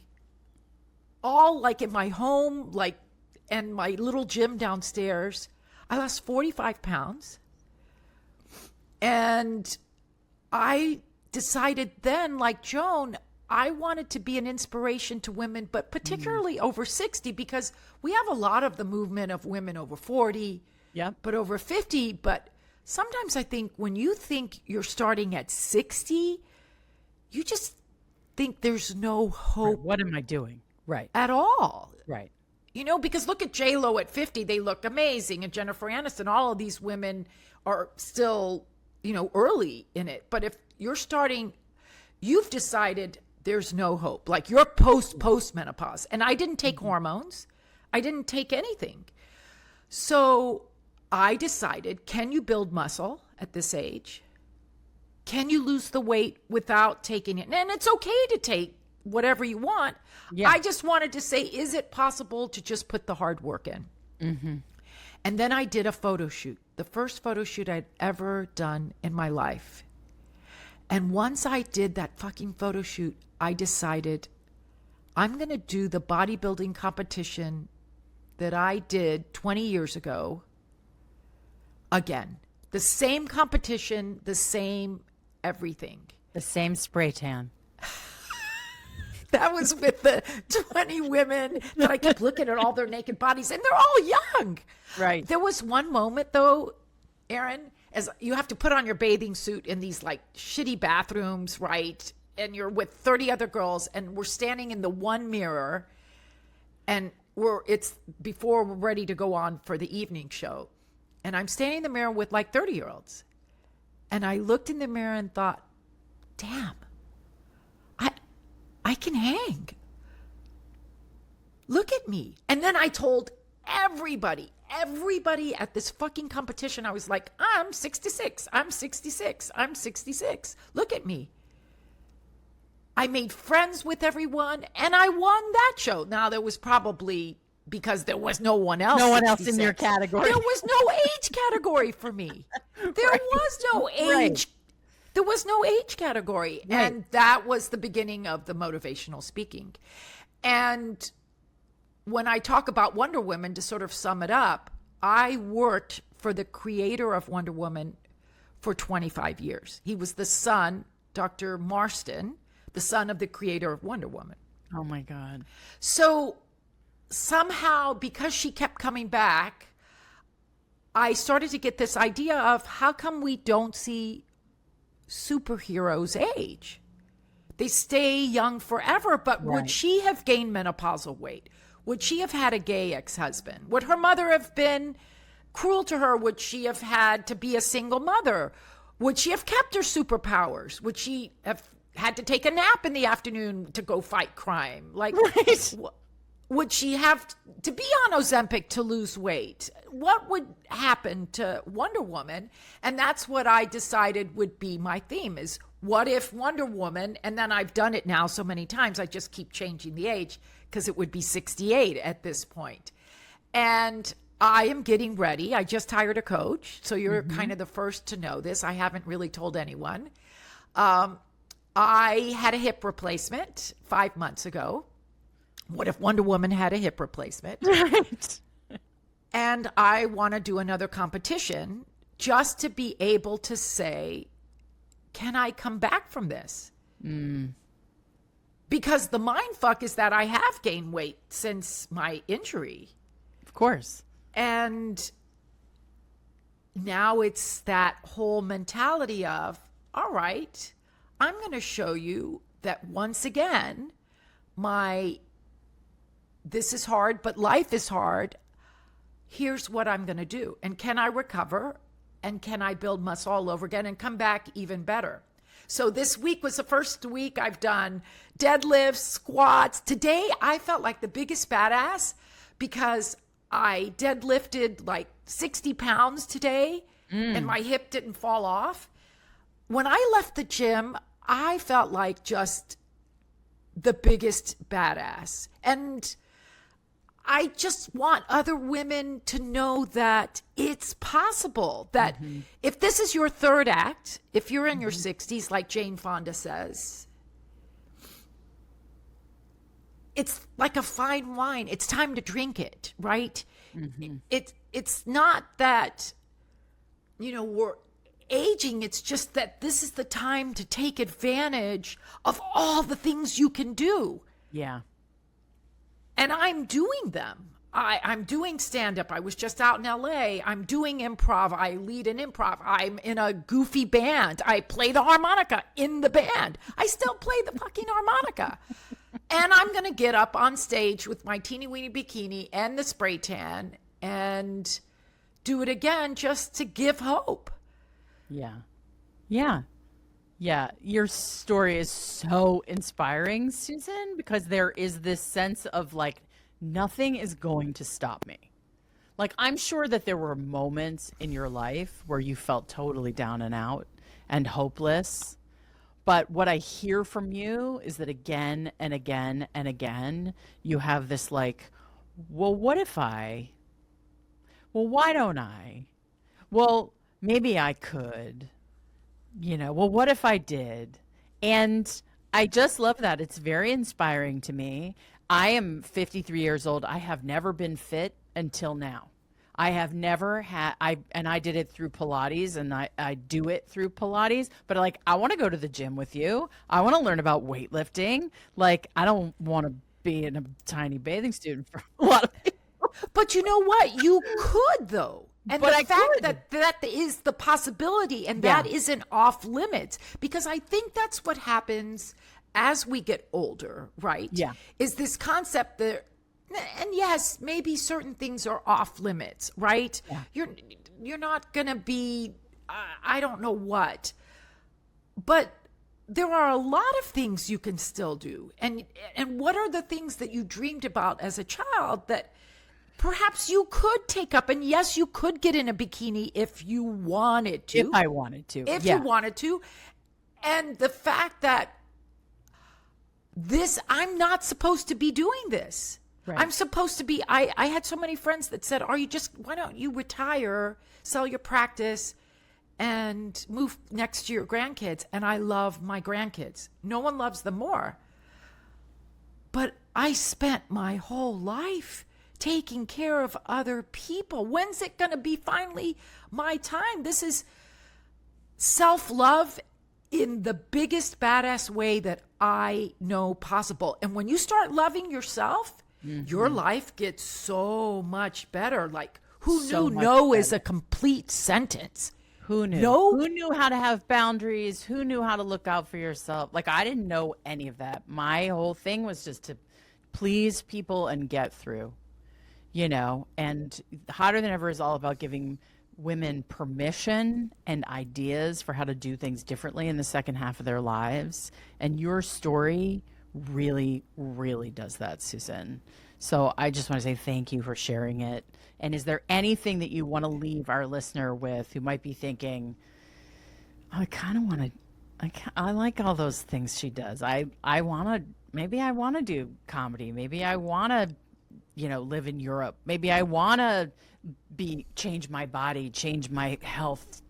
all like in my home, like, and my little gym downstairs, I lost 45 pounds. And I decided then, like Joan, I wanted to be an inspiration to women, but particularly over 60, because we have a lot of the movement of women over 40, but over 50. But sometimes I think when you think you're starting at 60, you just think there's no hope. Right. What am I doing? Right. At all. Right. You know, because look at J-Lo at 50, they look amazing. And Jennifer Aniston, all of these women are still, you know, early in it. But if you're starting, you've decided there's no hope. Like you're post-menopause. And I didn't take hormones. I didn't take anything. So I decided, can you build muscle at this age? Can you lose the weight without taking it? And it's okay to take whatever you want. Yeah. I just wanted to say, is it possible to just put the hard work in? And then I did a photo shoot, the first photo shoot I'd ever done in my life. And once I did that fucking photo shoot, I decided I'm going to do the bodybuilding competition that I did 20 years ago again. The same competition, the same everything. The same spray tan. That was with the 20 women that I kept looking at all their naked bodies, and they're all young. Right. There was one moment, though, Erin, as you have to put on your bathing suit in these like shitty bathrooms, right? And you're with 30 other girls, and we're standing in the one mirror, and it's before we're ready to go on for the evening show. And I'm standing in the mirror with like 30-year-olds. And I looked in the mirror and thought, damn, I can hang. Look at me. And then I told everybody at this fucking competition, I was like, I'm 66. I'm 66. I'm 66. Look at me. I made friends with everyone and I won that show. Now there was probably because there was no one else. No one else in your category. There was no age category for me. There was no age. Right. There was no age category. Right. And that was the beginning of the motivational speaking. And when I talk about Wonder Woman, to sort of sum it up, I worked for the creator of Wonder Woman for 25 years. He was the son, Dr. Marston, the son of the creator of Wonder Woman. Oh my God. So somehow, because she kept coming back, I started to get this idea of how come we don't see superheroes age? They stay young forever, but would she have gained menopausal weight? Would she have had a gay ex-husband? Would her mother have been cruel to her? Would she have had to be a single mother? Would she have kept her superpowers? Would she have had to take a nap in the afternoon to go fight crime? Like, would she have to be on Ozempic to lose weight? What would happen to Wonder Woman? And that's what I decided would be my theme is, what if Wonder Woman, and then I've done it now so many times, I just keep changing the age because it would be 68 at this point. And I am getting ready. I just hired a coach. So you're kind of the first to know this. I haven't really told anyone. I had a hip replacement 5 months ago. What if Wonder Woman had a hip replacement? Right. And I want to do another competition just to be able to say, can I come back from this? Because the mind fuck is that I have gained weight since my injury. Of course. And now it's that whole mentality of, all right, I'm going to show you that once again, this is hard, but life is hard. Here's what I'm going to do. And can I recover? And can I build muscle all over again and come back even better? So this week was the first week I've done deadlifts, squats. Today, I felt like the biggest badass because I deadlifted like 60 pounds today and my hip didn't fall off. When I left the gym, I felt like just the biggest badass. And I just want other women to know that it's possible, that if this is your third act, if you're in your 60s, like Jane Fonda says, it's like a fine wine. It's time to drink it, right? It's not that, we're aging. It's just that this is the time to take advantage of all the things you can do. Yeah. And I'm doing them. I'm doing stand-up. I was just out in LA. I'm doing improv. I lead an improv. I'm in a goofy band. I play the harmonica in the band. I still play the fucking harmonica. And I'm going to get up on stage with my teeny weeny bikini and the spray tan and do it again just to give hope. Yeah. Yeah. Yeah. Your story is so inspiring, Susan, because there is this sense of like, nothing is going to stop me. Like, I'm sure that there were moments in your life where you felt totally down and out and hopeless. But what I hear from you is that again and again and again, you have this like, well, what if I? Well, why don't I? Well, maybe I could. Well, what if I did? And I just love that. It's very inspiring to me. I am 53 years old. I have never been fit until now. I have never had, I did it through Pilates and I do it through Pilates, but like, I want to go to the gym with you. I want to learn about weightlifting. Like, I don't want to be in a tiny bathing suit for a lot of people. But you know what? You could though. And But the I fact could. that is the possibility, and that isn't off limits, because I think that's what happens as we get older, right? Yeah. Is this concept that, and yes, maybe certain things are off limits, right? Yeah. You're not going to be, I don't know what, but there are a lot of things you can still do. And what are the things that you dreamed about as a child that perhaps you could take up? And yes, you could get in a bikini if you wanted to. If I wanted to. If you wanted to. And the fact that I'm not supposed to be doing this. Right. I'm supposed to be, I had so many friends that said, why don't you retire, sell your practice, and move next to your grandkids? And I love my grandkids. No one loves them more. But I spent my whole life taking care of other people. When's it going to be finally my time? This is self-love in the biggest badass way that I know possible. And when you start loving yourself, your life gets so much better. Like, who So knew much no better. is a complete sentence? Who knew? No. Who knew how to have boundaries? Who knew how to look out for yourself? Like, I didn't know any of that. My whole thing was just to please people and get through, and Hotter Than Ever is all about giving women permission and ideas for how to do things differently in the second half of their lives. And your story really, really does that, Susan. So I just want to say thank you for sharing it. And is there anything that you want to leave our listener with who might be thinking, I kind of want to, I like all those things she does. Maybe I want to do comedy. Maybe I want to, live in Europe. Maybe I want to change my body, change my health,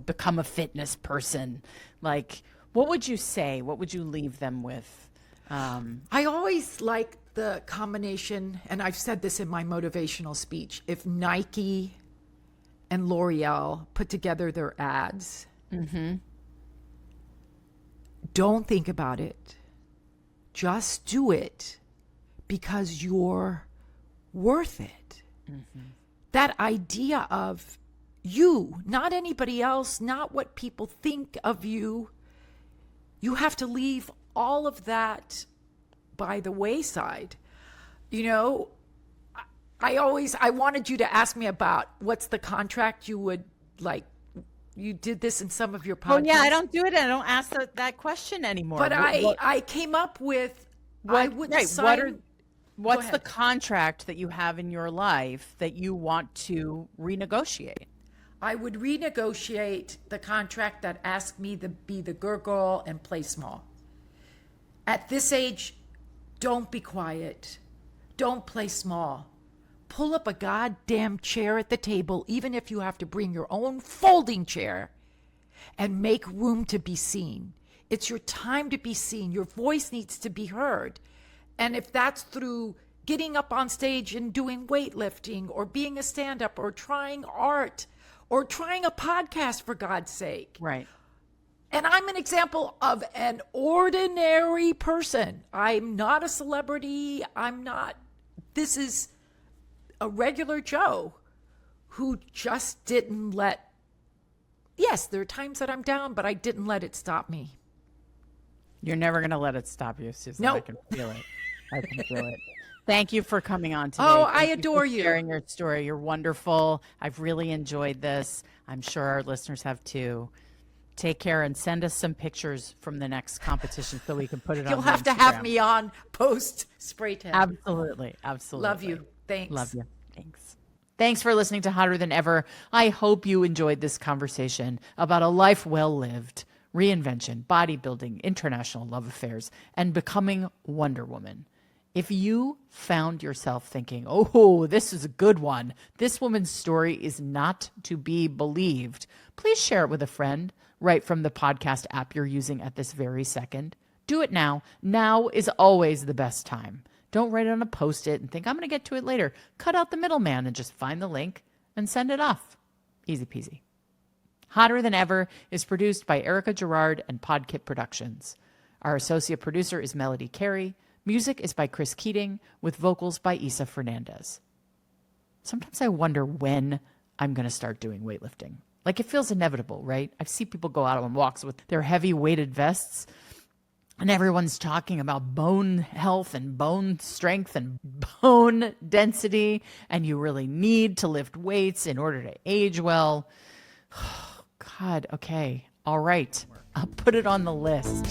become a fitness person. Like, what would you say? What would you leave them with? I always like the combination, and I've said this in my motivational speech, if Nike and L'Oreal put together their ads, don't think about it. Just do it because you're worth it. That idea of you, not anybody else, not what people think of you. You have to leave all of that by the wayside. I wanted you to ask me about what's the contract you would like. You did this in some of your podcasts. Oh yeah, I don't do it. I don't ask that question anymore. But I came up with, I would sign. What's the contract that you have in your life that you want to renegotiate? I would renegotiate the contract that asked me to be the girl and play small. At this age, don't be quiet. Don't play small. Pull up a goddamn chair at the table, even if you have to bring your own folding chair, and make room to be seen. It's your time to be seen. Your voice needs to be heard. And if that's through getting up on stage and doing weightlifting or being a stand-up or trying art or trying a podcast, for God's sake. Right. And I'm an example of an ordinary person. I'm not a celebrity. This is a regular Joe who just didn't yes, there are times that I'm down, but I didn't let it stop me. You're never going to let it stop you, Susan. No. I can feel it. I can feel it. Thank you for coming on today. Oh, Thank I you adore for you. sharing your story. You're wonderful. I've really enjoyed this. I'm sure our listeners have too. Take care and send us some pictures from the next competition so we can put it on You'll have to have me on post spray tan. Absolutely. Absolutely. Love you. Thanks. Love you. Thanks. Thanks for listening to Hotter Than Ever. I hope you enjoyed this conversation about a life well lived, reinvention, bodybuilding, international love affairs, and becoming Wonder Woman. If you found yourself thinking, oh, this is a good one, this woman's story is not to be believed, please share it with a friend right from the podcast app you're using at this very second. Do it now. Now is always the best time. Don't write it on a Post-it and think, I'm going to get to it later. Cut out the middleman and just find the link and send it off. Easy peasy. Hotter Than Ever is produced by Erica Gerard and Podkit Productions. Our associate producer is Melody Carey. Music is by Chris Keating with vocals by Isa Fernandez. Sometimes I wonder when I'm going to start doing weightlifting. Like, it feels inevitable, right? I see people go out on walks with their heavy weighted vests and everyone's talking about bone health and bone strength and bone density, and you really need to lift weights in order to age well. God, okay. All right. I'll put it on the list.